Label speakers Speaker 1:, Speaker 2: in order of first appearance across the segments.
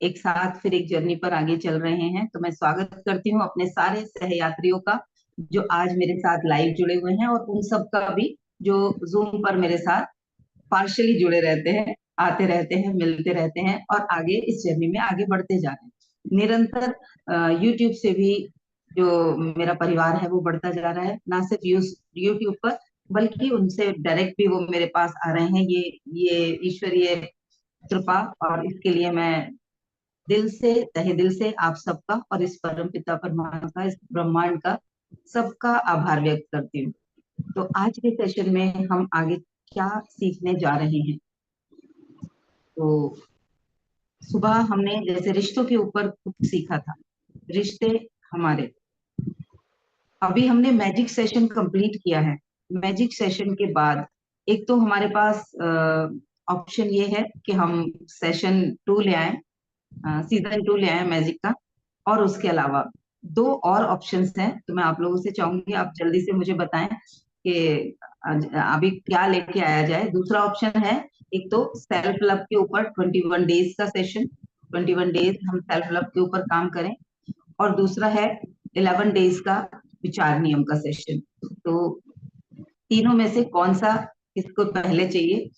Speaker 1: एक साथ फिर एक जर्नी पर आगे चल रहे हैं। तो मैं स्वागत करती हूँ अपने सारे सहयात्रियों का जो आज मेरे साथ लाइव जुड़े हुए हैं, और उन सब का भी जो जूम पर मेरे साथ पार्शली जुड़े रहते हैं, आते रहते हैं, मिलते रहते हैं और आगे इस जर्नी में आगे बढ़ते जा रहे हैं निरंतर। यूट्यूब से भी जो मेरा परिवार है वो बढ़ता जा रहा है, ना सिर्फ यूट्यूब पर बल्कि उनसे डायरेक्ट भी वो मेरे पास आ रहे हैं। ये ईश्वरीय कृपा, और इसके लिए मैं दिल से, तहे दिल से आप सबका और इस परम पिता परमात्मा का, इस ब्रह्मांड का सबका आभार व्यक्त करती हूँ। तो आज के सेशन में हम आगे क्या सीखने जा रहे हैं। तो सुबह हमने जैसे रिश्तों के ऊपर कुछ सीखा था, रिश्ते हमारे। अभी हमने मैजिक सेशन कंप्लीट किया है। मैजिक सेशन के बाद एक तो हमारे पास ऑप्शन ये है कि हम सेशन 2 ले आए, सीजन 2 ले आए मैजिक का। और उसके अलावा दो और ऑप्शंस हैं, तो मैं आप लोगों से चाहूंगी आप जल्दी से मुझे बताएं कि अभी क्या लेके आया जाए। दूसरा ऑप्शन है, एक तो सेल्फ लव के ऊपर 21 डेज का सेशन, 21 डेज हम सेल्फ लव के ऊपर काम करें। और दूसरा है 11 डेज का विचार नियम का सेशन। तो तीनों में से कौन सा किसको पहले चाहिए,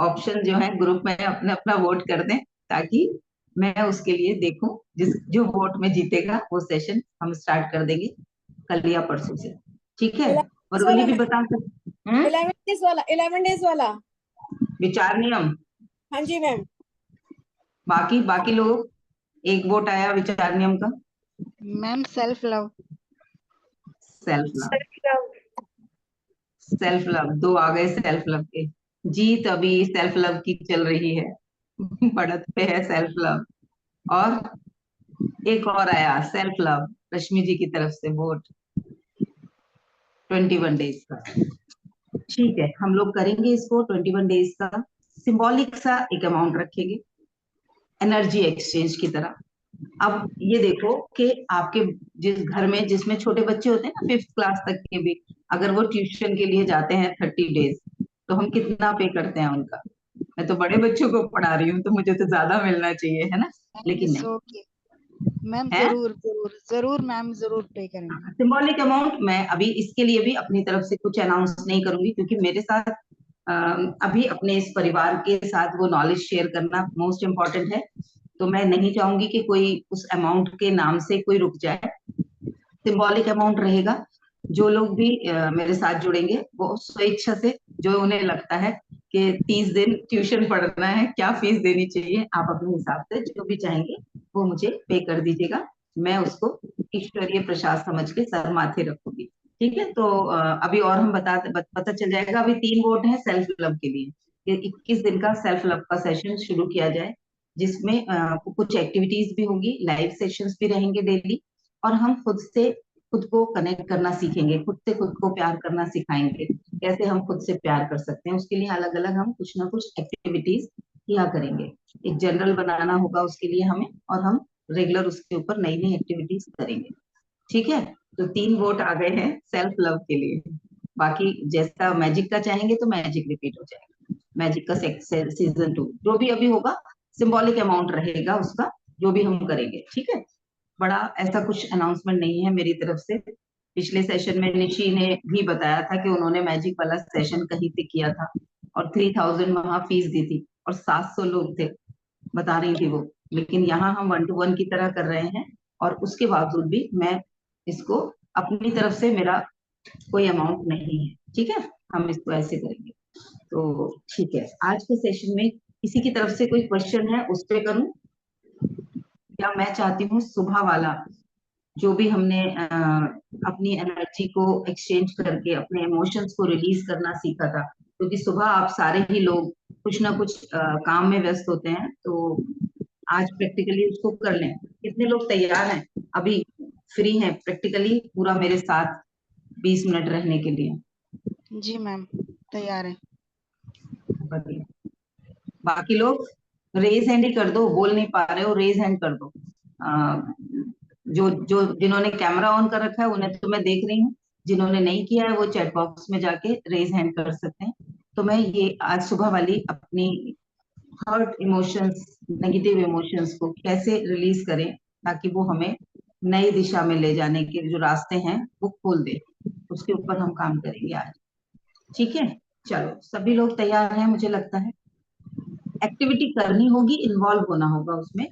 Speaker 1: ऑप्शन जो है ग्रुप में अपना अपना वोट कर दें, ताकि मैं उसके लिए देखूं। जिस जो वोट में जीतेगा वो सेशन हम स्टार्ट कर देंगे कल या परसों से। ठीक है।
Speaker 2: 11
Speaker 1: और
Speaker 2: days
Speaker 1: ये
Speaker 2: वाला
Speaker 1: भी
Speaker 2: मैम,
Speaker 1: बता सकते
Speaker 2: 11 days वाला।
Speaker 1: विचार नियम।
Speaker 2: हाँ जी मैम।
Speaker 1: बाकी बाकी लोग, एक वोट आया विचार नियम का।
Speaker 3: Ma'am self love.
Speaker 1: Self love, self love दो आ गए सेल्फ लव के। जीत अभी सेल्फ लव की चल रही है। बढ़त पे है सेल्फ लव। और एक और आया सेल्फ लव, रश्मि जी की तरफ से वोट 21 डेज का। ठीक है, हम लोग करेंगे इसको 21 डेज का। सिंबॉलिक सा एक अमाउंट रखेंगे, एनर्जी एक्सचेंज की तरह। अब ये देखो कि आपके जिस घर में जिसमें छोटे बच्चे होते हैं ना, 5th क्लास तक के भी, अगर वो ट्यूशन के लिए जाते हैं 30 डेज, तो हम कितना पे करते हैं उनका। मैं तो बड़े बच्चों को पढ़ा रही हूँ, तो मुझे तो ज्यादा मिलना चाहिए, है ना। लेकिन नहीं
Speaker 3: ओके मैम,
Speaker 1: है।
Speaker 3: जरूर जरूर जरूर मैम, जरूर पे करेंगे।
Speaker 1: सिंबॉलिक अमाउंट मैं अभी इसके लिए भी अपनी तरफ से कुछ अनाउंस नहीं करूंगी, क्योंकि मेरे साथ अभी अपने इस परिवार के साथ वो नॉलेज शेयर करना मोस्ट इम्पोर्टेंट है। तो मैं नहीं चाहूंगी कि कोई उस अमाउंट के नाम से कोई रुक जाए। सिंबॉलिक अमाउंट रहेगा। जो लोग भी मेरे साथ जुड़ेंगे वो स्वेच्छा से, जो उन्हें लगता है कि 30 दिन ट्यूशन पढ़ना है, क्या फीस देनी चाहिए, आप अपने हिसाब से जो भी चाहेंगे वो मुझे पे कर दीजिएगा। मैं उसको ईश्वरीय प्रसाद समझ के सर माथे रखूंगी। ठीक है। तो अभी और हम पता चल जाएगा। अभी 3 वोट हैं सेल्फ लव के लिए कि 21 दिन का सेल्फ लव का सेशन शुरू किया जाए, जिसमें कुछ एक्टिविटीज भी होंगी, लाइव सेशंस भी रहेंगे डेली। और हम खुद को कनेक्ट करना सीखेंगे, खुद से खुद को प्यार करना सिखाएंगे। कैसे हम खुद से प्यार कर सकते हैं, उसके लिए अलग अलग हम कुछ ना कुछ एक्टिविटीज किया करेंगे। एक जनरल बनाना होगा उसके लिए हमें, और हम रेगुलर उसके ऊपर नई नई एक्टिविटीज करेंगे। ठीक है। तो 3 वोट आ गए हैं सेल्फ लव के लिए। बाकी जैसा मैजिक का चाहेंगे तो मैजिक रिपीट हो जाएगा। मैजिक का सीजन 2 जो भी अभी होगा, सिंबॉलिक अमाउंट रहेगा उसका, जो भी हम करेंगे। ठीक है। बड़ा ऐसा कुछ अनाउंसमेंट नहीं है मेरी तरफ से। पिछले सेशन में निशी ने भी बताया था कि उन्होंने मैजिक वाला सेशन कहीं से किया था, और 3000 वहां फीस दी थी, और 700 लोग थे, बता रही थी वो। लेकिन यहाँ हम 1 to 1 की तरह कर रहे हैं, और उसके बावजूद भी मैं इसको अपनी तरफ से, मेरा कोई अमाउंट नहीं है। ठीक है। हम इसको ऐसे करेंगे। तो ठीक है, आज के सेशन में किसी की तरफ से कोई क्वेश्चन है उस पे करूं, या मैं चाहती हूँ सुबह वाला जो भी हमने अपनी एनर्जी को एक्सचेंज करके अपने इमोशंस को रिलीज करना सीखा था, क्योंकि सुबह आप सारे ही लोग कुछ ना कुछ काम में व्यस्त होते हैं, तो आज प्रैक्टिकली उसको कर लें। कितने लोग तैयार हैं, अभी फ्री हैं प्रैक्टिकली पूरा मेरे साथ 20 मिनट रहने के लिए।
Speaker 3: जी मैम, तैयार है।
Speaker 1: बढ़िया। बाकी लोग रेज हैंड ही कर दो, बोल नहीं पा रहे हो रेज हैंड कर दो। जो जो जिन्होंने कैमरा ऑन कर रखा है उन्हें तो मैं देख रही हूँ, जिन्होंने नहीं किया है वो चैट बॉक्स में जाके रेज हैंड कर सकते हैं। तो मैं ये आज सुबह वाली अपनी हर्ट इमोशंस नेगेटिव इमोशंस को कैसे रिलीज करें ताकि वो हमें नई दिशा में ले जाने के जो रास्ते हैं वो खोल दे, उसके ऊपर हम काम करेंगे आज। ठीक है, चलो सभी लोग तैयार हैं मुझे लगता है। एक्टिविटी करनी होगी, इन्वॉल्व होना होगा उसमें।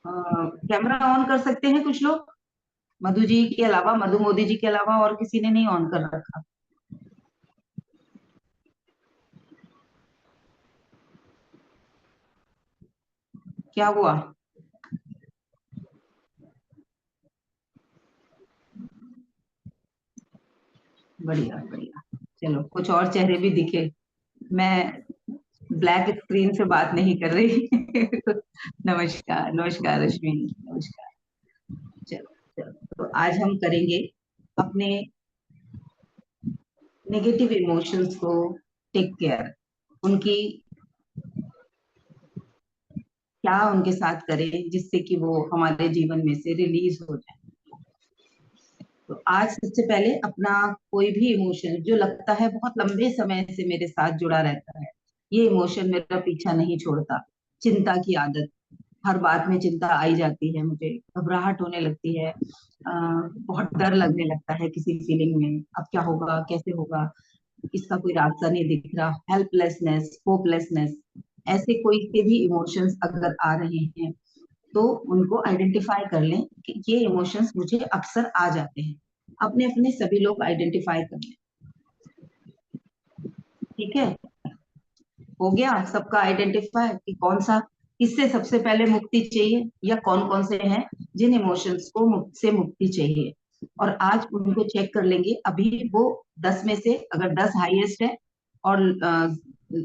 Speaker 1: कैमरा ऑन कर सकते हैं कुछ लोग, मधु जी के अलावा, मधु मोदी जी के अलावा और किसी ने नहीं ऑन कर रखा? क्या हुआ? बढ़िया बढ़िया, चलो कुछ और चेहरे भी दिखे। मैं ब्लैक स्क्रीन से बात नहीं कर रही। नमस्कार नमस्कार रश्मि, नमस्कार। चलो चलो, तो आज हम करेंगे अपने नेगेटिव इमोशंस को टेक केयर, उनकी क्या उनके साथ करें जिससे कि वो हमारे जीवन में से रिलीज हो जाए। तो आज सबसे पहले अपना कोई भी इमोशन जो लगता है बहुत लंबे समय से मेरे साथ जुड़ा रहता है, ये इमोशन मेरा पीछा नहीं छोड़ता, चिंता की आदत, हर बात में चिंता आई जाती है, मुझे घबराहट होने लगती है, बहुत डर लगने लगता है किसी फीलिंग में, अब क्या होगा कैसे होगा, इसका कोई रास्ता नहीं दिख रहा, हेल्पलेसनेस, होपलेसनेस, ऐसे कोई के भी इमोशंस अगर आ रहे हैं तो उनको आइडेंटिफाई कर लें कि ये इमोशंस मुझे अक्सर आ जाते हैं। अपने अपने सभी लोग आइडेंटिफाई कर लें। ठीक है, हो गया सबका आइडेंटिफाई कि कौन सा, किससे सबसे पहले मुक्ति चाहिए या कौन कौन से हैं जिन इमोशंस को से मुक्ति चाहिए। और आज उनको चेक कर लेंगे। अभी वो 10 में से अगर 10 हाईएस्ट है और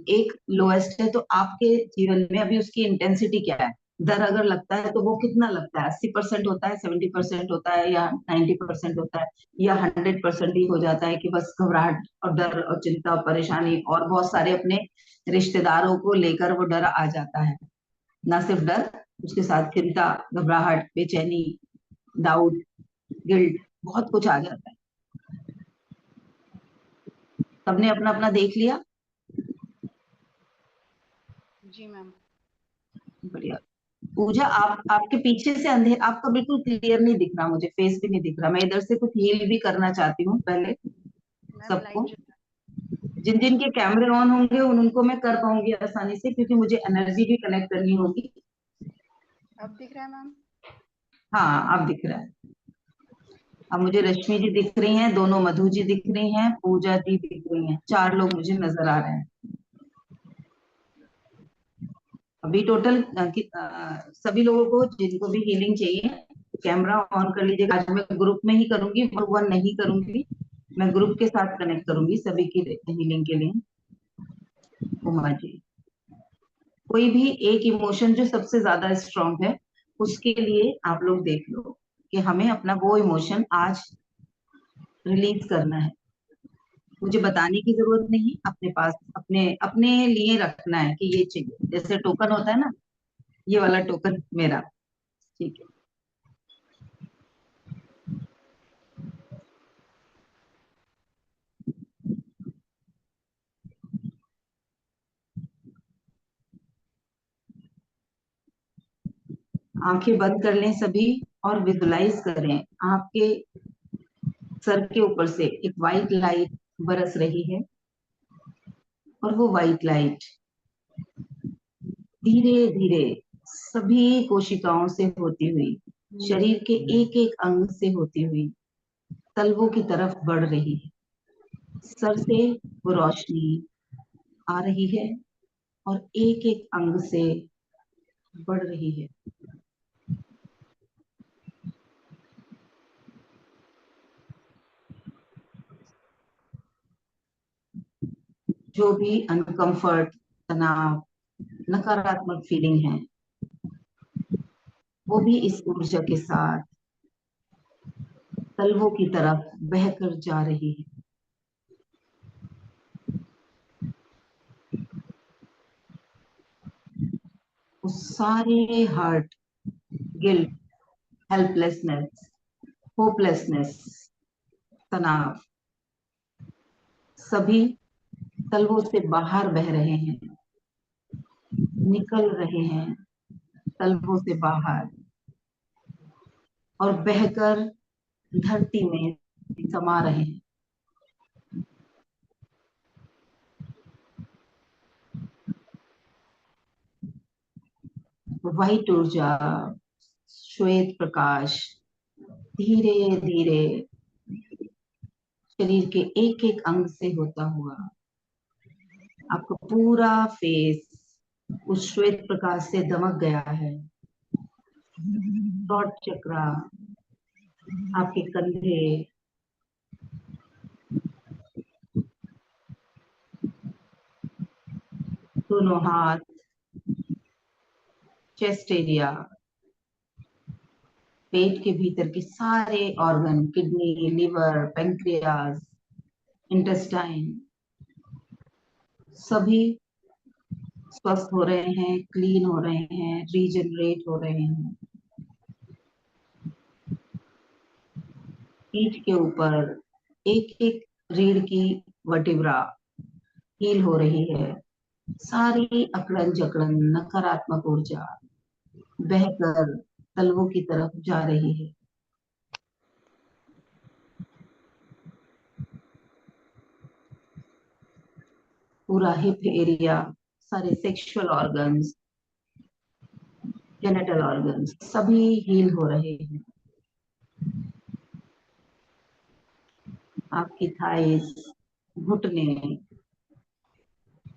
Speaker 1: एक लोएस्ट है, तो आपके जीवन में अभी उसकी इंटेंसिटी क्या है। डर अगर लगता है तो वो कितना लगता है, 80% होता है, 70% होता है, या 90% होता है, या 100% ही हो जाता है कि बस घबराहट और डर और चिंता और परेशानी और बहुत सारे अपने रिश्तेदारों को लेकर वो डर आ जाता है। ना सिर्फ डर, उसके साथ चिंता, घबराहट, बेचैनी, डाउट, गिल्ट, बहुत कुछ आ जाता है। सबने अपना अपना देख लिया?
Speaker 3: जी मैम।
Speaker 1: बढ़िया। पूजा, आप आपके पीछे से अंधेर, आपका बिल्कुल क्लियर नहीं दिख रहा, मुझे फेस भी नहीं दिख रहा। मैं इधर से कुछ हील भी करना चाहती हूँ पहले
Speaker 3: मैम
Speaker 1: सबको।
Speaker 3: लाइट
Speaker 1: जिन जिन के कैमरे ऑन होंगे उनको मैं कर पाऊंगी आसानी से, क्योंकि मुझे एनर्जी भी कनेक्ट करनी होगी।
Speaker 3: अब दिख रहा है मैम?
Speaker 1: हाँ अब दिख रहा है। अब मुझे रश्मि जी दिख रही हैं, दोनों मधु जी दिख रही हैं, पूजा जी दिख रही हैं, 4 लोग मुझे नजर आ रहे हैं अभी टोटल। सभी लोगों को जिनको भी हीलिंग चाहिए कैमरा ऑन कर लीजिएगा। आज मैं ग्रुप में ही करूंगी, वन वन नहीं करूंगी, मैं ग्रुप के साथ कनेक्ट करूंगी सभी की हीलिंग के लिए। उमा जी, कोई भी एक इमोशन जो सबसे ज्यादा स्ट्रांग है उसके लिए आप लोग देख लो कि हमें अपना वो इमोशन आज रिलीज करना है। मुझे बताने की जरूरत नहीं, अपने पास अपने अपने लिए रखना है कि ये चाहिए, जैसे टोकन होता है ना, ये वाला टोकन मेरा। ठीक है, आंखें बंद कर लें सभी और विजुलाइज करें आपके सर के ऊपर से एक वाइट लाइट बरस रही है, और वो वाइट लाइट धीरे धीरे सभी कोशिकाओं से होती हुई, शरीर के एक एक अंग से होती हुई तलवों की तरफ बढ़ रही है। सर से वो रोशनी आ रही है और एक एक अंग से बढ़ रही है। जो भी अनकंफर्ट, तनाव, नकारात्मक फीलिंग है, वो भी इस ऊर्जा के साथ तलवों की तरफ बहकर जा रही है। वो सारे हर्ट, गिल्ट, हेल्पलेसनेस, होपलेसनेस, तनाव, सभी तलवों से बाहर बह रहे हैं, निकल रहे हैं, तलवों से बाहर और बहकर धरती में समा रहे हैं। व्हाइट ऊर्जा, श्वेत प्रकाश धीरे धीरे शरीर के एक एक अंग से होता हुआ आपका पूरा फेस उस श्वेत प्रकाश से दमक गया है। थ्रॉट चक्रा, आपके कंधे, दोनों हाथ, चेस्ट एरिया, पेट के भीतर के सारे organ, kidney, liver, pancreas, intestine, सभी स्वस्थ हो रहे हैं, क्लीन हो रहे हैं, रीजनरेट हो रहे हैं। पीठ के ऊपर एक एक रीढ़ की वर्टिब्रा हील हो रही है। सारी अकड़न जकड़न नकारात्मक ऊर्जा बहकर तलवों की तरफ जा रही है। पूरा हिप एरिया, सारे सेक्सुअल ऑर्गन्स, जेनिटल ऑर्गन्स सभी हील हो रहे हैं। आपकी थाइस, घुटने,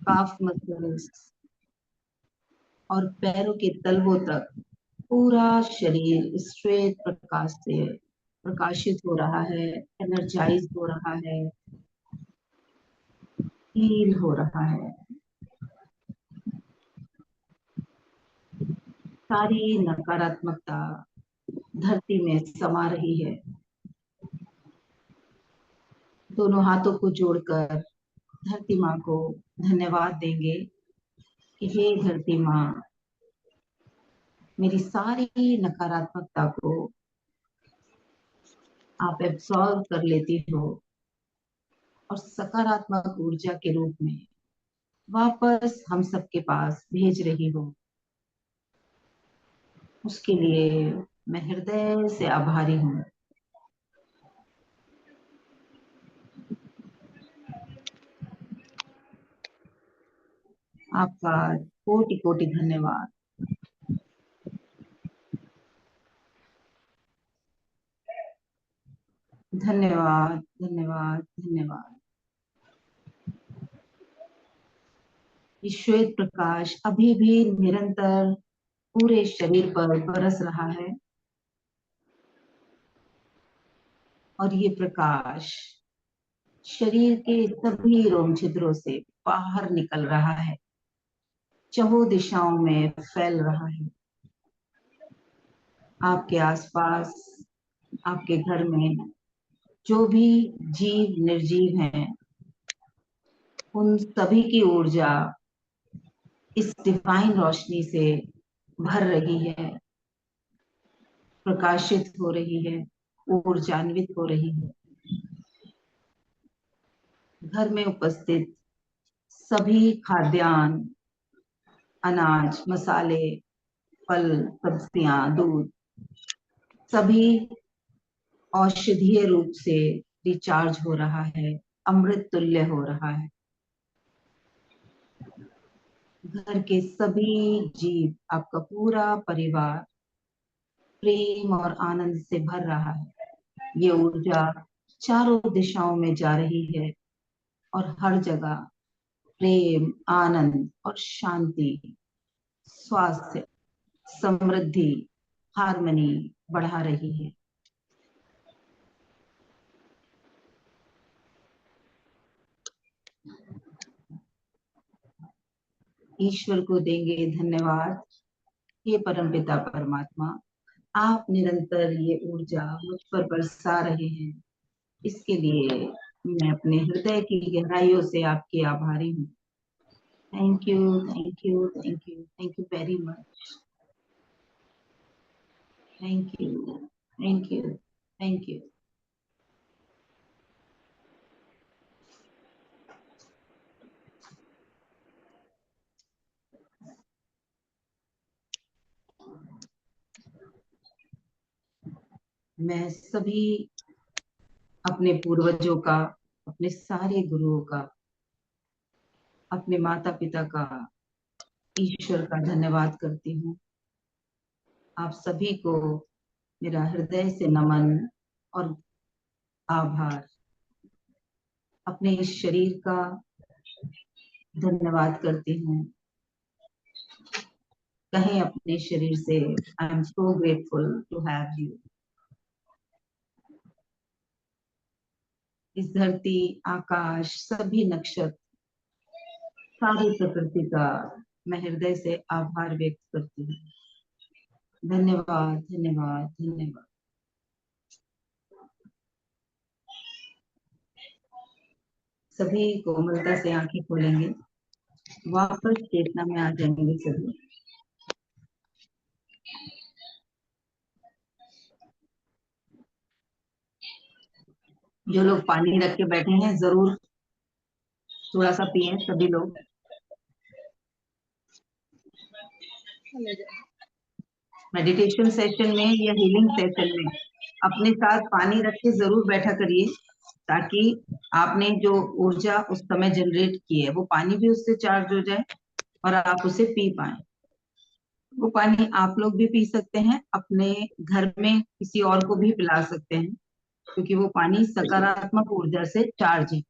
Speaker 1: काफ मसल्स और पैरों के तलवों तक पूरा शरीर श्वेत प्रकाश से प्रकाशित हो रहा है, एनर्जाइज हो रहा है, हील हो रहा है। सारी नकारात्मकता धरती में समा रही है। दोनों हाथों को जोड़कर धरती माँ को धन्यवाद देंगे कि हे धरती माँ, मेरी सारी नकारात्मकता को आप एब्सॉर्ब कर लेती हो और सकारात्मक ऊर्जा के रूप में वापस हम सबके पास भेज रही हो। उसके लिए मैं हृदय से आभारी हूँ। आपका कोटि कोटि धन्यवाद। धन्यवाद, धन्यवाद, धन्यवाद। ये श्वेत प्रकाश अभी भी निरंतर पूरे शरीर पर बरस रहा है और ये प्रकाश शरीर के सभी रोम छिद्रों से बाहर निकल रहा है, चहुं दिशाओं में फैल रहा है। आपके आसपास, आपके घर में जो भी जीव निर्जीव हैं, उन सभी की ऊर्जा इस डिवाइन रोशनी से भर रही है, प्रकाशित हो रही है, ऊर्जान्वित हो रही है। घर में उपस्थित सभी खाद्यान्न, अनाज, मसाले, फल, सब्जियां, दूध सभी औषधीय रूप से रिचार्ज हो रहा है, अमृत तुल्य हो रहा है। घर के सभी जीव, आपका पूरा परिवार प्रेम और आनंद से भर रहा है। ये ऊर्जा चारों दिशाओं में जा रही है और हर जगह प्रेम, आनंद और शांति, स्वास्थ्य, समृद्धि, हार्मनी बढ़ा रही है। ईश्वर को देंगे धन्यवाद। हे परमपिता परमात्मा, आप निरंतर ये ऊर्जा मुझ पर बरसा रहे हैं, इसके लिए मैं अपने हृदय की गहराइयों से आपकी आभारी हूँ। Thank you, thank you, thank you, thank you very much. Thank you, thank you, thank you. मैं सभी अपने पूर्वजों का, अपने सारे गुरुओं का, अपने माता पिता का, ईश्वर का धन्यवाद करती हूँ। आप सभी को मेरा हृदय से नमन और आभार। अपने इस शरीर का धन्यवाद करती हूँ। कहें अपने शरीर से, I am so grateful to have you. इस धरती, आकाश, सभी नक्षत्र, सारी प्रकृति का मैं हृदय से आभार व्यक्त करती हूँ। धन्यवाद, धन्यवाद, धन्यवाद। सभी कोमलता से आंखें खोलेंगे, वापस चेतना में आ जाएंगे सभी। जो लोग पानी रख के बैठे हैं जरूर थोड़ा सा पिए सभी लोग। मेडिटेशन सेशन में या हीलिंग सेशन में अपने साथ पानी रख के जरूर बैठा करिए, ताकि आपने जो ऊर्जा उस समय जनरेट की है वो पानी भी उससे चार्ज हो जाए और आप उसे पी पाए। वो पानी आप लोग भी पी सकते हैं, अपने घर में किसी और को भी पिला सकते हैं, क्योंकि वो पानी सकारात्मक ऊर्जा से चार्ज है।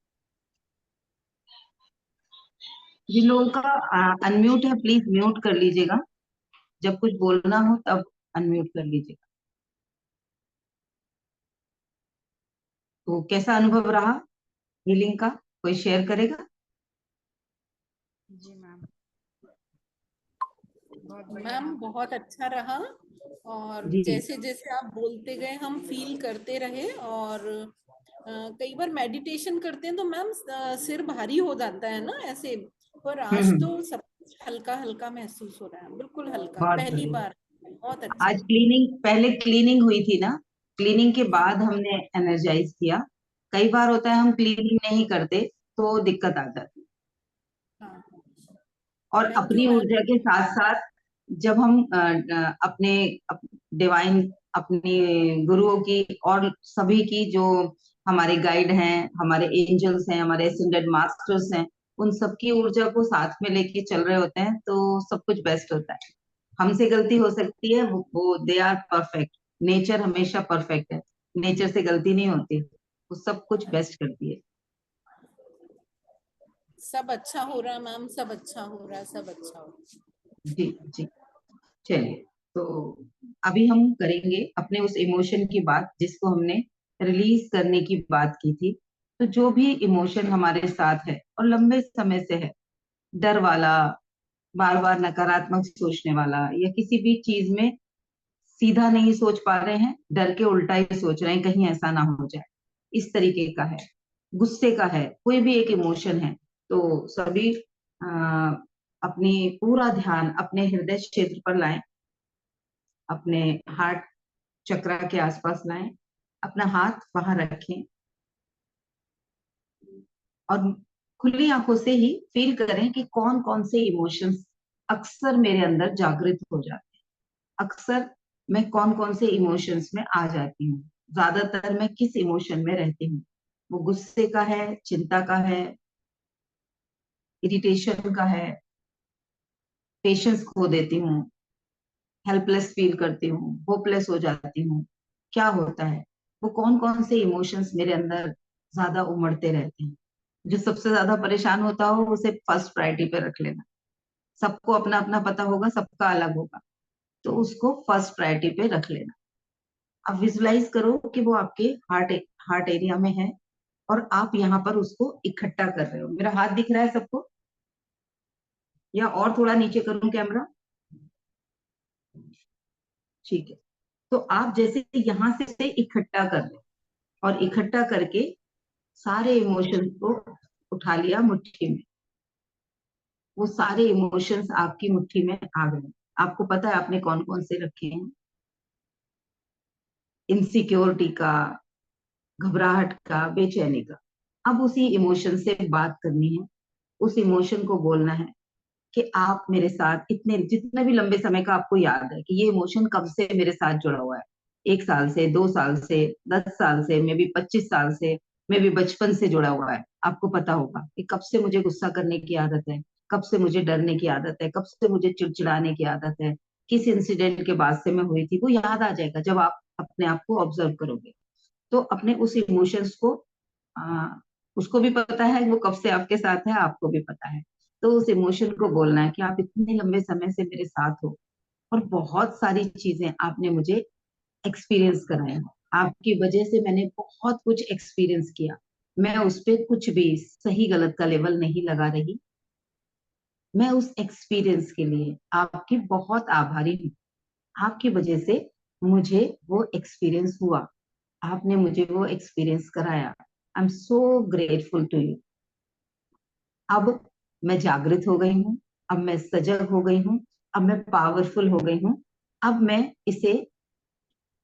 Speaker 1: जिन लोगों का अनम्यूट है प्लीज म्यूट कर लीजिएगा, जब कुछ बोलना हो तब अनम्यूट कर लीजिएगा। तो कैसा अनुभव रहा हीलिंग का, कोई शेयर करेगा?
Speaker 3: जी मैम, बहुत बढ़िया
Speaker 4: मैम
Speaker 3: मैम।
Speaker 4: बहुत अच्छा रहा, और
Speaker 1: जी
Speaker 4: जैसे जैसे आप बोलते गए हम फील करते रहे। और कई बार मेडिटेशन करते हैं तो मैम सिर भारी हो जाता है ना ऐसे, पर आज
Speaker 1: हम्म,
Speaker 4: तो सब कुछ हल्का हल्का महसूस हो रहा है, बिल्कुल हल्का,
Speaker 1: बहुत
Speaker 4: पहली
Speaker 1: बढ़िया।
Speaker 4: बार। बहुत अच्छा।
Speaker 1: आज क्लीनिंग, पहले क्लीनिंग हुई थी ना, क्लीनिंग के बाद हमने एनर्जाइज किया। कई बार होता है हम क्लीनिंग नहीं करते तो दिक्कत आ जाती है।
Speaker 4: हाँ,
Speaker 1: और
Speaker 4: थैंक यू
Speaker 1: अपनी
Speaker 4: मैम।
Speaker 1: ऊर्जा के साथ साथ जब हम अपने डिवाइन, अपने गुरुओं की और सभी की, जो हमारे गाइड हैं, हमारे एंजल्स हैं, हमारे असेंडेड मास्टर्स हैं, उन सबकी ऊर्जा को साथ में लेके चल रहे होते हैं तो सब कुछ बेस्ट होता है। हमसे गलती हो सकती है, वो दे आर परफेक्ट। नेचर हमेशा परफेक्ट है, नेचर से गलती नहीं होती, वो सब कुछ बेस्ट करती है।
Speaker 4: सब अच्छा हो रहा है मैम, सब अच्छा हो रहा है, सब अच्छा हो रहा है।
Speaker 1: जी जी। चलिए, तो अभी हम करेंगे अपने उस इमोशन की बात जिसको हमने रिलीज करने की बात की थी। तो जो भी इमोशन हमारे साथ है और लंबे समय से है, डर वाला, बार बार नकारात्मक सोचने वाला, या किसी भी चीज में सीधा नहीं सोच पा रहे हैं, डर के उल्टा ही सोच रहे हैं कहीं ऐसा ना हो जाए, इस तरीके का है, गुस्से का है, कोई भी एक इमोशन है, तो सभी अपनी पूरा ध्यान अपने हृदय क्षेत्र पर लाएं, अपने हार्ट चक्रा के आसपास लाएं, अपना हाथ वहां रखें और खुली आंखों से ही फील करें कि कौन कौन से इमोशंस अक्सर मेरे अंदर जागृत हो जाते हैं। अक्सर मैं कौन कौन से इमोशंस में आ जाती हूँ, ज्यादातर मैं किस इमोशन में रहती हूँ। वो गुस्से का है, चिंता का है, इरिटेशन का है, पेशेंस खो देती हूँ, हेल्पलेस फील करती हूँ, होपलेस हो जाती हूँ। क्या होता है, वो कौन कौन से इमोशंस मेरे अंदर ज्यादा उमड़ते रहते हैं। जो सबसे ज्यादा परेशान होता हो उसे फर्स्ट प्रायोरिटी पे रख लेना। सबको अपना अपना पता होगा, सबका अलग होगा, तो उसको फर्स्ट प्रायोरिटी पे रख लेना। अब विजुलाइज करो कि वो आपके हार्ट हार्ट एरिया में है और आप यहाँ पर उसको इकट्ठा कर रहे हो। मेरा हाथ दिख रहा है सबको, या और थोड़ा नीचे करूं कैमरा? ठीक है। तो आप जैसे यहाँ से इकट्ठा कर रहे हो और इकट्ठा करके सारे इमोशंस को उठा लिया मुट्ठी में। वो सारे इमोशंस आपकी मुट्ठी में आ गए। आपको पता है आपने कौन कौन से रखे हैं? इनसिक्योरिटी का, घबराहट का, बेचैनी का। अब उसी इमोशन से बात करनी है, उस इमोशन को बोलना है कि आप मेरे साथ इतने, जितने भी लंबे समय का आपको याद है कि ये इमोशन कब से मेरे साथ जुड़ा हुआ है, 1 साल से, 2 साल से, 10 साल से, मे बी 25 साल से, मे बी बचपन से जुड़ा हुआ है। आपको पता होगा कि कब से मुझे गुस्सा करने की आदत है, कब से मुझे डरने की आदत है, कब से मुझे चिड़चिड़ाने की आदत है, किस इंसिडेंट के बाद से मैं हुई थी, वो याद आ जाएगा जब आप अपने आप को ऑब्जर्व करोगे। तो अपने उस इमोशंस को, आ, उसको भी पता है वो कब से आपके साथ है, आपको भी पता है। तो उस इमोशन को बोलना है कि आप इतने लंबे समय से मेरे साथ हो और बहुत सारी चीजें आपने मुझे एक्सपीरियंस कराया। आपकी वजह से मैंने बहुत कुछ एक्सपीरियंस किया। मैं उस पे कुछ भी सही गलत का लेवल नहीं लगा रही। मैं उस एक्सपीरियंस के लिए आपकी बहुत आभारी हूँ। आपकी वजह से मुझे वो एक्सपीरियंस हुआ, आपने मुझे वो एक्सपीरियंस कराया। I am so grateful to you. अब मैं जागृत हो गई हूँ, अब मैं सजग हो गई हूँ, अब मैं पावरफुल हो गई हूँ। अब मैं इसे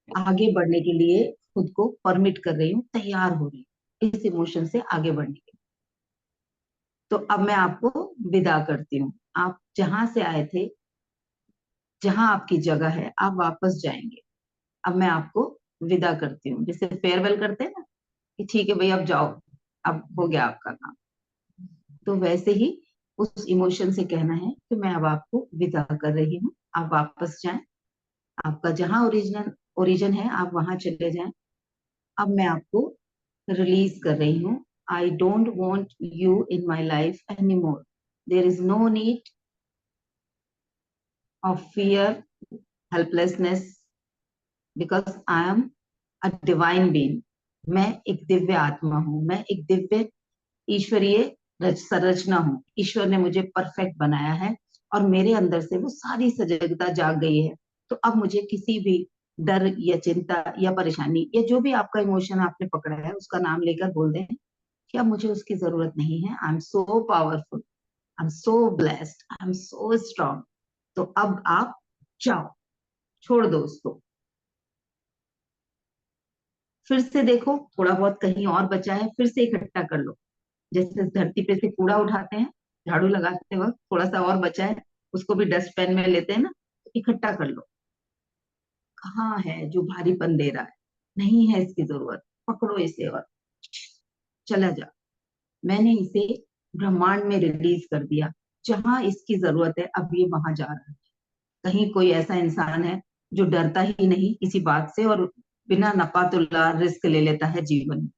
Speaker 1: आगे बढ़ने के लिए खुद को परमिट कर रही हूँ, तैयार हो रही हूँ इस इमोशन से आगे बढ़ने के लिए। तो अब मैं आपको विदा करती हूँ। आप जहां से आए थे, जहां आपकी जगह है, आप वापस जाएंगे। अब मैं आपको विदा करती हूँ, जैसे फेयरवेल करते हैं ना, कि ठीक है भाई अब जाओ, अब हो गया आपका काम। तो वैसे ही उस इमोशन से कहना है कि मैं अब आपको विदा कर रही हूँ, आप वापस जाएं। आपका जहां ओरिजिन है, आप वहां चले जाएं। अब मैं आपको रिलीज कर रही हूँ। I don't want you in my life any more. There is no need of fear, helplessness, because I am a divine being. मैं एक दिव्य आत्मा हूँ, मैं एक दिव्य ईश्वरीय संरचना हूँ। ईश्वर ने मुझे परफेक्ट बनाया है और मेरे अंदर से वो सारी सजगता जाग गई है। तो अब मुझे किसी भी डर या चिंता या परेशानी या जो भी आपका इमोशन आपने पकड़ा है, उसका नाम लेकर बोल दें कि अब मुझे उसकी जरूरत नहीं है। आई am so powerful, I am so blessed, I am so strong. तो अब आप जाओ, छोड़ दो उसको। फिर से देखो थोड़ा बहुत कहीं और बचा है, फिर से इकट्ठा कर लो। जैसे धरती पे से कूड़ा उठाते हैं झाड़ू लगाते वक्त, थोड़ा सा और बचा है, उसको भी डस्टबिन में लेते हैं ना, तो इकट्ठा कर लो। कहाँ है जो भारीपन दे रहा है, नहीं है इसकी जरूरत, पकड़ो इसे और चला जा। मैंने इसे ब्रह्मांड में रिलीज कर दिया। जहां इसकी जरूरत है अब ये वहां जा रहा है। कहीं कोई ऐसा इंसान है जो डरता ही नहीं किसी बात से और बिना नपातुल्ला रिस्क ले लेता है जीवन में।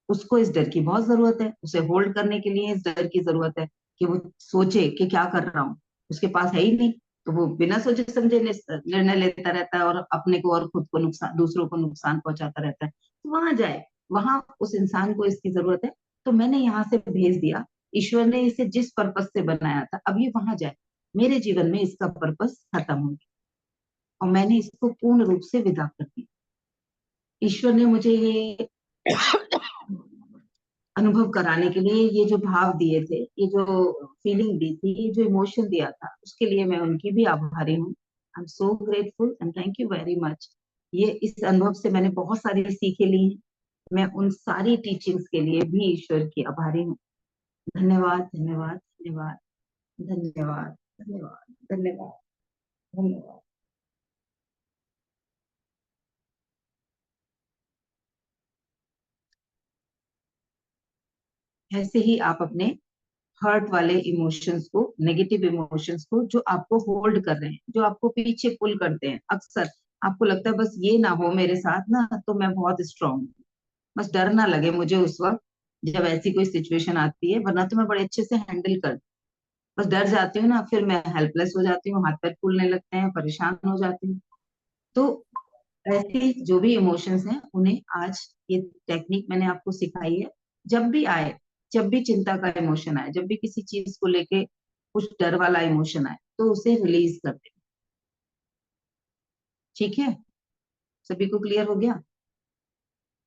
Speaker 1: उसको इस डर की बहुत जरूरत है, उसे होल्ड करने के लिए इस डर की जरूरत है कि वो सोचे कि क्या कर रहा हूँ। उसके पास है ही नहीं, तो वो बिना सोचे समझे निर्णय लेता रहता है और अपने को और खुद को नुकसान, दूसरों को नुकसान पहुंचाता रहता है। तो वहां जाए, वहां उस इंसान को इसकी जरूरत है। तो मैंने यहाँ से भेज दिया, ईश्वर ने इसे जिस पर्पस से बनाया था अब ये वहां जाए। मेरे जीवन में इसका पर्पस खत्म हो गया और मैंने इसको पूर्ण रूप से विदा कर दिया। ईश्वर ने मुझे ये अनुभव कराने के लिए ये जो भाव दिए थे, ये जो फीलिंग दी थी, ये जो इमोशन दिया था, उसके लिए मैं उनकी भी आभारी हूँ। आई am so grateful and thank you very much. ये इस अनुभव से मैंने बहुत सारी सीखें ली हैं। मैं उन सारी टीचिंग्स के लिए भी ईश्वर की आभारी हूँ। धन्यवाद, धन्यवाद, धन्यवाद, धन्यवाद, धन्यवाद, धन्यवाद, धन्यवाद। ऐसे ही आप अपने हर्ट वाले इमोशंस को, नेगेटिव इमोशंस को जो आपको होल्ड कर रहे हैं, जो आपको पीछे पुल करते हैं, अक्सर आपको लगता है बस ये ना हो मेरे साथ ना तो मैं बहुत स्ट्रांग हूँ, बस डर ना लगे मुझे उस वक्त जब ऐसी कोई सिचुएशन आती है, वरना तो मैं बड़े अच्छे से हैंडल कर, बस डर जाती हूँ ना, फिर मैं हेल्पलेस हो जाती हूँ, हाथ पैर फूलने लगते हैं, परेशान हो जाती हूँ। तो ऐसी जो भी इमोशंस हैं उन्हें आज ये टेक्निक मैंने आपको सिखाई है। जब भी आए, जब भी चिंता का इमोशन आए, जब भी किसी चीज को लेके कुछ डर वाला इमोशन आए, तो उसे रिलीज कर दे। ठीक है, सभी को क्लियर हो गया?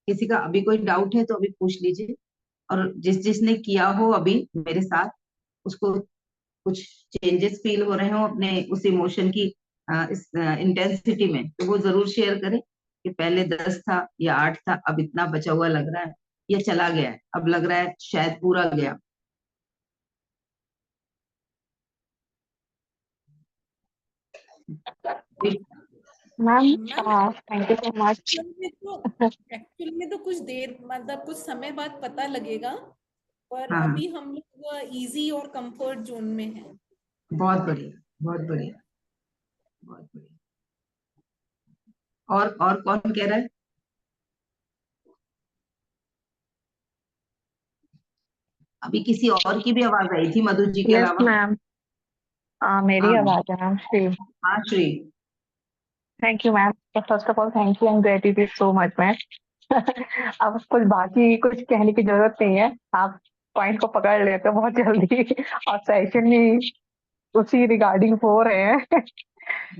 Speaker 1: किसी का अभी कोई डाउट है तो अभी पूछ लीजिए। और जिसने किया हो अभी मेरे साथ, उसको कुछ चेंजेस फील हो रहे हो अपने उस इमोशन की इस इंटेंसिटी में, तो वो जरूर शेयर करें कि पहले 10 था या 8 था, अब इतना बचा हुआ लग रहा है, या चला गया है, अब लग रहा है शायद पूरा गया।
Speaker 5: Ma'am
Speaker 4: ma'am
Speaker 5: thank you so much.
Speaker 4: Actual में तो कुछ देर मतलब कुछ समय बाद पता लगेगा, पर
Speaker 1: हाँ हाँ,
Speaker 4: अभी हम लोग इजी और कंफर्ट जोन में हैं।
Speaker 1: बहुत बढ़िया, बहुत बढ़िया, बहुत बढ़िया। और कौन कह रहा है? अभी किसी और की भी आवाज आई थी मधु जी के
Speaker 5: यस
Speaker 1: अलावा?
Speaker 5: मैम, मेरी
Speaker 1: हाँ
Speaker 5: आवाज है मैम श्री।
Speaker 1: हाँ Shri.
Speaker 5: Thank you ma'am, first of all thank you and gratitude so much ma'am. अब कुछ बाकी कुछ कहने की जरूरत नहीं है, आप पॉइंट को पकड़ लेते हो बहुत जल्दी और सेशन भी उसी रिगार्डिंग हो रहे हैं।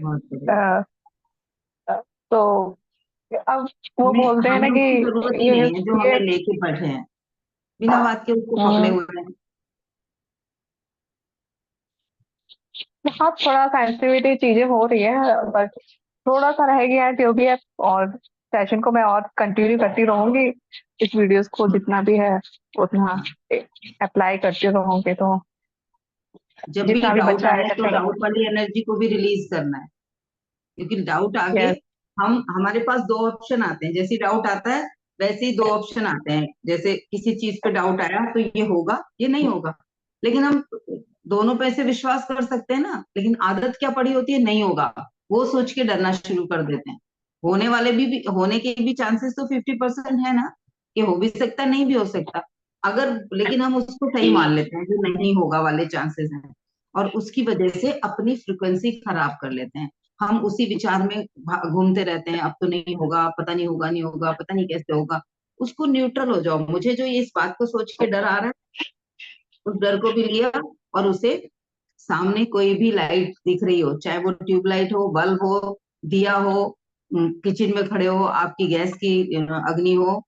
Speaker 1: बहुत बढ़िया।
Speaker 5: अ, अ, तो अब वो
Speaker 1: हमें
Speaker 5: बोलते हैं ना
Speaker 1: हमें
Speaker 5: कि
Speaker 1: उसकी जरूरत ही
Speaker 5: ये
Speaker 1: नहीं है जो
Speaker 5: ये
Speaker 1: हमें लेके बैठे हैं, बिना बात के उसको पकड़े
Speaker 5: हम्म,
Speaker 1: हुए हैं।
Speaker 5: हाँ थोड़ा सेंसिटिविटी चीजें हो रही है, बट थोड़ा सा रह गया है जो भी है, और सेशन को मैं और कंटिन्यू करती रहूंगी, इस वीडियोस को जितना भी है उतना अप्लाई करती रहूंगी, तो
Speaker 1: जब भी
Speaker 5: जितना भी
Speaker 1: डाउट
Speaker 5: बच्चा
Speaker 1: आए
Speaker 5: है
Speaker 1: तो डाउट वाली एनर्जी को भी रिलीज करना है, क्योंकि डाउट आगे
Speaker 5: यस
Speaker 1: हम हमारे पास दो ऑप्शन आते हैं। जैसे डाउट आता है वैसे ही दो ऑप्शन आते हैं। जैसे किसी चीज पे डाउट आया तो ये होगा ये नहीं होगा, लेकिन हम दोनों पे से विश्वास कर सकते हैं ना। लेकिन आदत क्या पड़ी होती है, नहीं होगा, वो सोच के डरना शुरू कर देते हैं। होने वाले भी होने के भी चांसेस तो 50% है ना, कि हो भी सकता नहीं भी हो सकता। अगर लेकिन हम उसको सही मान लेते हैं जो नहीं होगा वाले चांसेस हैं, और उसकी वजह से अपनी फ्रिक्वेंसी खराब कर लेते हैं। हम उसी विचार में घूमते रहते हैं, अब तो नहीं होगा, पता नहीं होगा, नहीं होगा, पता नहीं कैसे होगा। उसको न्यूट्रल हो जाओ। मुझे जो ये इस बात को सोच के डर आ रहा है, उस डर को भी लिया और उसे सामने कोई भी लाइट दिख रही हो, चाहे वो ट्यूबलाइट हो, बल्ब हो, दिया हो, किचन में खड़े हो, आपकी गैस की अग्नि हो,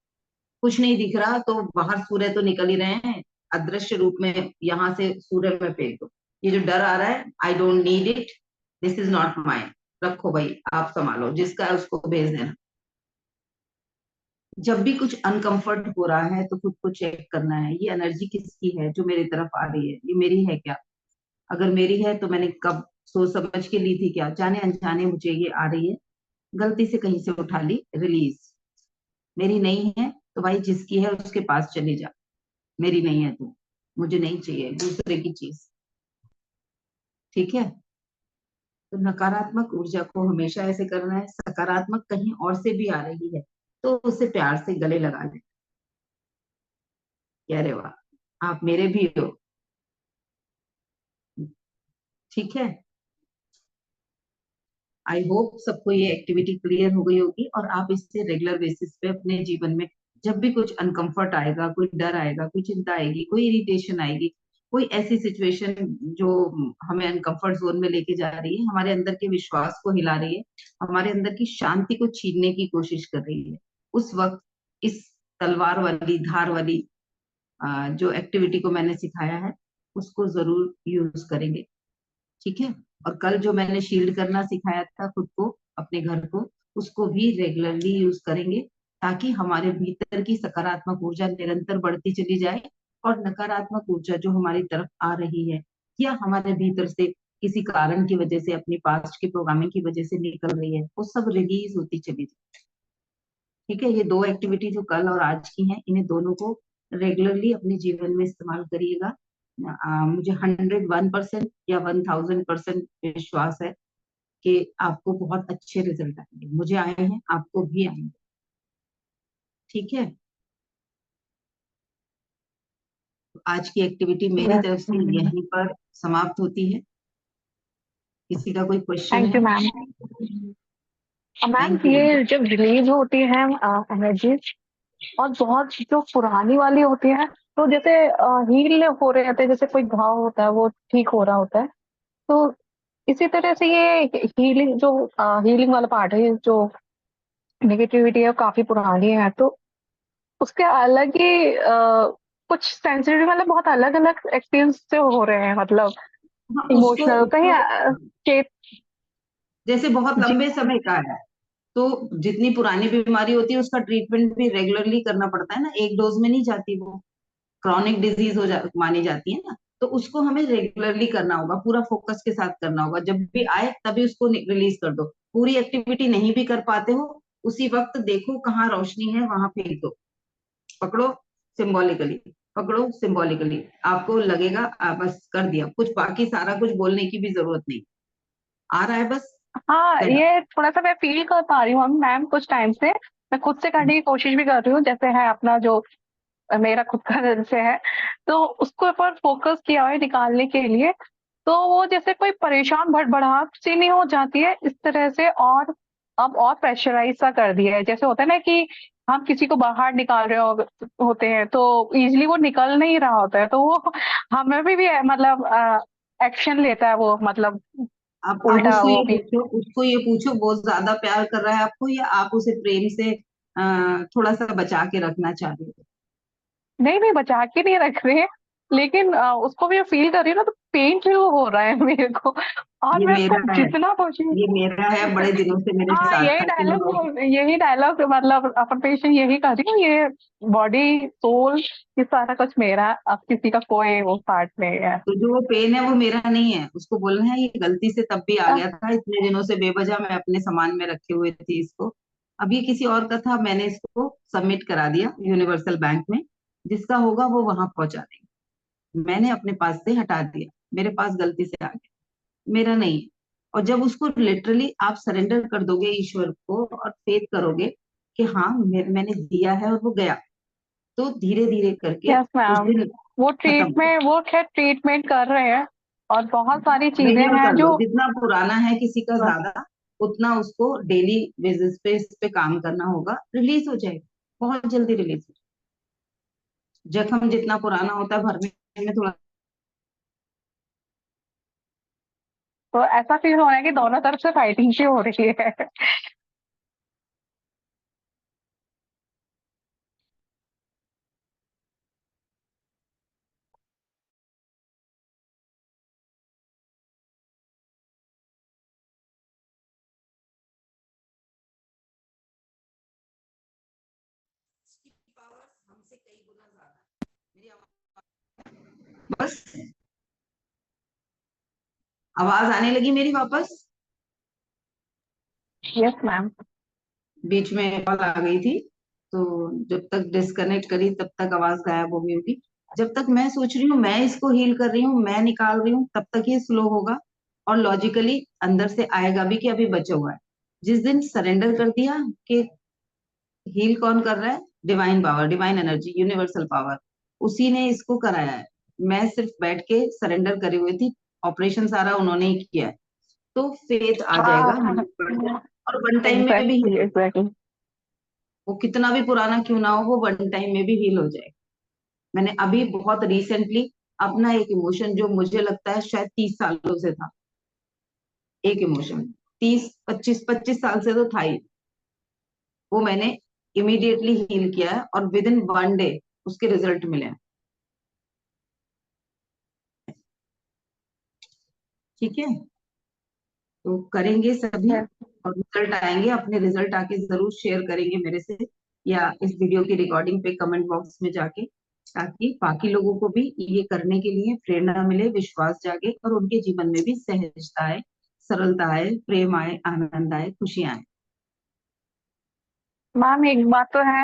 Speaker 1: कुछ नहीं दिख रहा तो बाहर सूर्य तो निकल ही रहे हैं, अदृश्य रूप में यहाँ से सूर्य में फेंक दो। ये जो डर आ रहा है, I don't need it, this is not mine, रखो भाई, आप संभालो, जिसका है उसको भेज देना। जब भी कुछ अनकंफर्ट हो रहा है तो खुद को चेक करना है, ये एनर्जी किसकी है जो मेरी तरफ आ रही है, ये मेरी है क्या? अगर मेरी है तो मैंने कब सोच समझ के ली थी क्या? जाने अनजाने मुझे ये आ रही है, गलती से कहीं से उठा ली, रिलीज। मेरी नहीं है तो भाई जिसकी है उसके पास चली जा, मेरी नहीं है तो मुझे नहीं चाहिए दूसरे की चीज। ठीक है? तो नकारात्मक ऊर्जा को हमेशा ऐसे करना है, सकारात्मक कहीं और से भी आ रही है तो उसे प्यार से गले लगा ले, कह रहे वाह आप मेरे भी हो। ठीक है? आई होप सबको ये एक्टिविटी क्लियर हो गई होगी और आप इससे रेगुलर बेसिस पे अपने जीवन में जब भी कुछ अनकंफर्ट आएगा, कोई डर आएगा, कोई चिंता आएगी, कोई इरिटेशन आएगी, कोई ऐसी सिचुएशन जो हमें अनकंफर्ट जोन में लेके जा रही है, हमारे अंदर के विश्वास को हिला रही है, हमारे अंदर की शांति को छीनने की कोशिश कर रही है, उस वक्त इस तलवार वाली धार वाली जो एक्टिविटी को मैंने सिखाया है उसको जरूर यूज करेंगे। ठीक है? और कल जो मैंने शील्ड करना सिखाया था खुद को, अपने घर को, उसको भी रेगुलरली यूज करेंगे, ताकि हमारे भीतर की सकारात्मक ऊर्जा निरंतर बढ़ती चली जाए और नकारात्मक ऊर्जा जो हमारी तरफ आ रही है या हमारे भीतर से किसी कारण की वजह से, अपनी पास्ट की प्रोग्रामिंग की वजह से निकल रही है, वो सब रिलीज होती चली जाए। ठीक है? ये दो एक्टिविटी जो कल और आज की हैं, इन्हें दोनों को रेगुलरली अपने जीवन में इस्तेमाल करिएगा। मुझे 101% या 1000% विश्वास है कि आपको बहुत अच्छे रिजल्ट आएंगे। मुझे आए हैं, आपको भी आएंगे। ठीक है? तो आज की एक्टिविटी मेरी
Speaker 5: यस
Speaker 1: तरफ से यहीं पर समाप्त होती है। किसी का कोई क्वेश्चन
Speaker 5: थैंक यू
Speaker 1: है?
Speaker 5: मैम। Ma'am
Speaker 1: thank you.
Speaker 5: ये जब रिलीज होती है एनर्जी, और बहुत जो पुरानी वाली होती है, तो जैसे हील हो रहे होते हैं, जैसे कोई घाव होता है वो ठीक हो रहा होता है, तो इसी तरह से ये हीलिंग जो हीलिंग वाला पार्ट है, जो नेगेटिविटी है वो काफी पुरानी है, तो उसके अलग ही कुछ सेंसिटिव मतलब बहुत अलग अलग एक्सपीरियंस से हो रहे हैं, मतलब
Speaker 1: हाँ, उसको
Speaker 5: इमोशनल कहीं
Speaker 1: उसको
Speaker 5: shape-
Speaker 1: जैसे बहुत
Speaker 5: जी
Speaker 1: लंबे समय का है तो जितनी पुरानी बीमारी होती है उसका ट्रीटमेंट भी रेगुलरली करना पड़ता है ना, एक डोज में नहीं जाती वो, क्रॉनिक डिजीज मानी जाती है ना, तो उसको हमें रेगुलरली करना होगा, पूरा फोकस के साथ करना होगा। जब भी आए तभी उसको रिलीज कर दो। पूरी एक्टिविटी नहीं भी कर पाते हो, उसी वक्त देखो कहाँ रोशनी है वहां फेंक दो, पकड़ो सिंबॉलिकली, पकड़ो सिंबॉलिकली, आपको लगेगा बस कर दिया। कुछ बाकी सारा कुछ बोलने की भी जरूरत नहीं, आ रहा है बस।
Speaker 5: हाँ,
Speaker 1: Stand up.
Speaker 5: ये थोड़ा सा मैं फील कर पा रही हूँ मैम कुछ टाइम से। मैं खुद से करने की कोशिश भी कर रही हूँ, जैसे है अपना जो मेरा खुद का जैसे है, तो उसके ऊपर फोकस किया है निकालने के लिए। तो वो जैसे कोई परेशान भड़बड़ाहट सी नहीं हो जाती है इस तरह से, और अब और प्रेशराइज सा कर दिया है। जैसे होता है ना कि हम किसी को बाहर निकाल रहे होते हैं, तो इजीली वो निकल नहीं रहा होता है, तो वो हमें भी मतलब एक्शन लेता है वो, मतलब
Speaker 1: अब
Speaker 5: उल्टा
Speaker 1: उसको
Speaker 5: वो
Speaker 1: ये
Speaker 5: भी।
Speaker 1: पूछो, उसको ये पूछो वो ज्यादा प्यार कर रहा है आपको, या आप उसे प्रेम से थोड़ा सा बचा के रखना चाह रहे हो?
Speaker 5: नहीं नहीं, बचा के नहीं रख रहे हैं, लेकिन उसको भी फील कर रही हूँ ना, तो पेन फील हो रहा है मेरे को, और
Speaker 1: ये
Speaker 5: मैं उसको
Speaker 1: मेरा है,
Speaker 5: जितना कोशिश।
Speaker 1: ये मेरा है, बड़े दिनों से मेरे
Speaker 5: हाँ,
Speaker 1: साथ था कि मैं
Speaker 5: यही डायलॉग मतलब अपन पेशेंट यही कर रही हूँ, ये बॉडी सोल ये सारा कुछ मेरा है, अब किसी का कोई वो पार्ट नहीं है।
Speaker 1: तो जो वो पेन है वो मेरा नहीं है, उसको बोलना है ये गलती से तब भी आ
Speaker 5: अ,
Speaker 1: गया था, इतने दिनों से बेवजह मैं अपने सामान में रखे हुए थी इसको। अब ये किसी और का था, मैंने इसको सबमिट करा दिया यूनिवर्सल बैंक में, जिसका होगा वो वहां पहुंचा देंगे। मैंने अपने पास से हटा दिया, मेरे पास गलती से आ गया, मेरा नहीं है। और जब उसको लिटरली आप सरेंडर कर दोगे ईश्वर को और फेथ करोगे कि हाँ मैंने दिया है और वो गया, तो धीरे धीरे करके
Speaker 5: यस
Speaker 1: उस
Speaker 5: मैम,
Speaker 1: दिन
Speaker 5: वो
Speaker 1: खत्म हो।
Speaker 5: ट्रीटमेंट वो खैर ट्रीटमेंट कर रहे हैं, और बहुत सारी चीजें
Speaker 1: रेगुलर
Speaker 5: हैं
Speaker 1: कर लो,
Speaker 5: जो
Speaker 1: जितना पुराना है किसी का ज्यादा, उतना उसको डेली बेसिस पे इस पे काम करना होगा, रिलीज हो जाएगा, बहुत जल्दी रिलीज हो जाएगा। जख्म जितना पुराना होता है भरने में थोड़ा।
Speaker 5: तो ऐसा फील हो रहा है कि दोनों तरफ से फाइटिंग सी हो रही है।
Speaker 1: हमसे कई गुना ज्यादा मेरी बस आवाज आने लगी मेरी वापस।
Speaker 5: Yes ma'am.
Speaker 1: बीच में कॉल आ गई थी, तो जब तक डिस्कनेक्ट करी तब तक आवाज गायब हो गई होगी। जब तक मैं सोच रही हूँ मैं इसको हील कर रही हूँ, मैं निकाल रही हूँ, तब तक ये स्लो होगा और लॉजिकली अंदर से आएगा भी कि अभी बचा हुआ है। जिस दिन सरेंडर कर दिया कि हील कौन कर रहा है, divine power, divine energy, universal power, उसी ने इसको कराया है। मैं सिर्फ बैठ के सरेंडर करी हुई थी, ऑपरेशन सारा उन्होंने ही किया है। तो फेथ आ जाएगा
Speaker 5: हाँ,
Speaker 1: 100%, और वन टाइम में भी
Speaker 5: एग्जैक्टली
Speaker 1: heal,
Speaker 5: एग्जैक्टली।
Speaker 1: वो कितना भी पुराना क्यों ना हो वो वन टाइम में भी हील हो जाएगा। मैंने अभी बहुत रिसेंटली अपना एक इमोशन जो मुझे लगता है शायद 30 सालों से था, एक इमोशन 30 25 25 साल से तो था ही, वो मैंने इमीडिएटली हील किया है और विद इन 1 डे उसके रिजल्ट मिले हैं। ठीक है, तो करेंगे सभी और रिजल्ट आएंगे, अपने रिजल्ट आके जरूर शेयर करेंगे मेरे से, या इस वीडियो की रिकॉर्डिंग पे कमेंट बॉक्स में जाके, ताकि बाकी लोगों को भी ये करने के लिए प्रेरणा मिले, विश्वास जागे और उनके जीवन में भी सहजता आए, सरलता आए, प्रेम आए, आनंद आए, खुशियां आए।
Speaker 5: मैम एक बात तो है,